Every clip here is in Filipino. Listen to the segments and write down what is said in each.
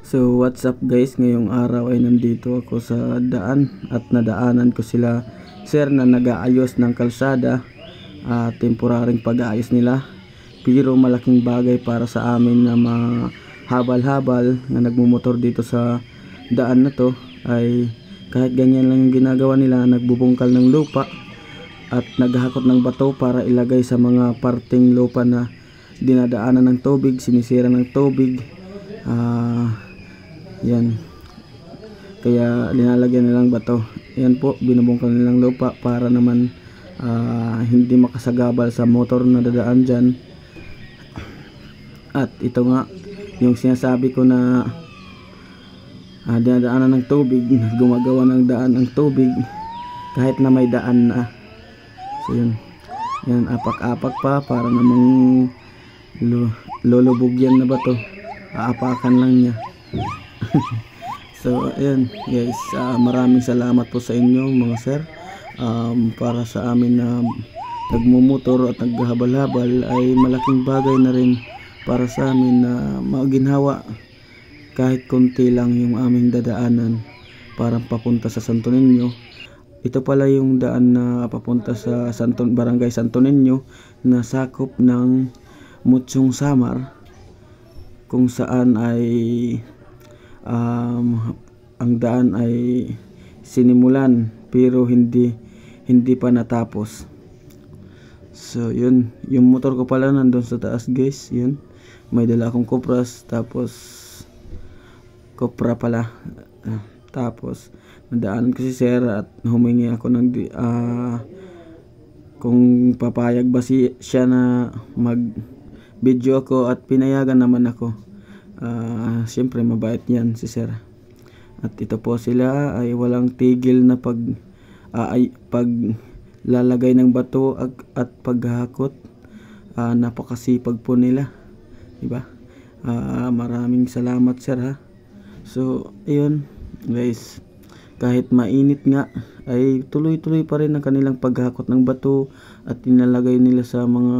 So what's up guys, ngayong araw ay nandito ako sa daan at nadaanan ko sila sir na nag-aayos ng kalsada. Temporaring pag-aayos nila, pero malaking bagay para sa amin na mahabal-habal na nagmumotor dito sa daan na to ay kahit ganyan lang yung ginagawa nila, nagbubungkal ng lupa at naghahakot ng bato para ilagay sa mga parting lupa na dinadaanan ng tubig, sinisira ng tubig. Yan, kaya linalagyan nilang bato. Yan po, binubungkal nilang lupa para naman hindi makasagabal sa motor na dadaan dyan. At ito nga yung sinasabi ko na dinadaanan ng tubig, gumagawa ng daan ng tubig kahit na may daan na. So yun, yan, apak-apak pa para namang lulubog yan na bato, aapakan lang niya. So ayun guys, maraming salamat po sa inyo mga sir. Para sa amin na nagmumotor at naghahabal-habal ay malaking bagay na rin para sa amin na maginhawa kahit konti lang yung aming dadaanan para papunta sa Santo Niño. Ito pala yung daan na papunta sa Barangay Santo Niño na sakop ng Mutsong Samar, kung saan ay ang daan ay sinimulan pero hindi pa natapos. So yun, yung motor ko pala nandun sa taas guys. Yun, may dala akong Cupras, tapos Cupra pala. Tapos nadaanan ko si sir at humingi ako ng kung papayag ba siya na mag video ako, at pinayagan naman ako. Siyempre mabait yan si sir. At ito po sila ay walang tigil na paglalagay ng bato at paghahakot. Napakasipag po nila, diba? Maraming salamat sir ha. So ayun guys, kahit mainit nga ay tuloy-tuloy pa rin ang kanilang paghakot ng bato at inalagay nila sa mga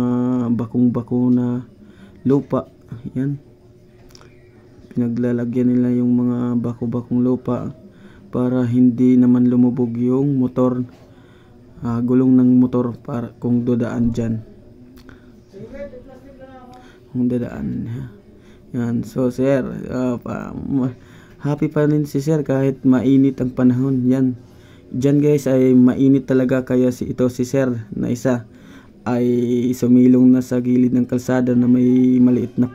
bakong-bako na lupa. Yan, pinaglalagyan nila yung mga bako-bakong lupa para hindi naman lumubog yung motor, gulong ng motor para kung dadaan dyan, kung dadaan. Yan, so sir, happy pa rin si sir kahit mainit ang panahon. Yan, dyan guys ay mainit talaga, kaya si sir na isa ay sumilong na sa gilid ng kalsada na may maliit na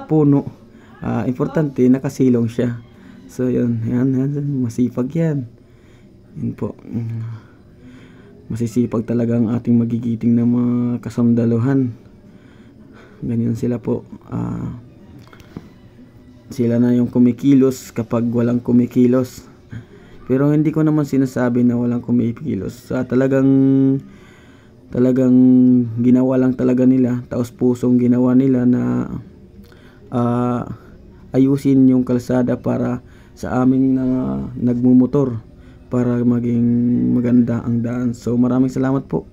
puno. Importante nakasilong siya. So yan, masipag yan. Yan po, masisipag talaga ang ating magigiting na mga kasandaluhan. Ganyan sila po. Sila na yung kumikilos kapag walang kumikilos. Pero hindi ko naman sinasabi na walang kumikilos. Talagang ginawa lang talaga nila, taos pusong ginawa nila na ayusin yung kalsada para sa aming nagmumotor, para maging maganda ang daan. So maraming salamat po.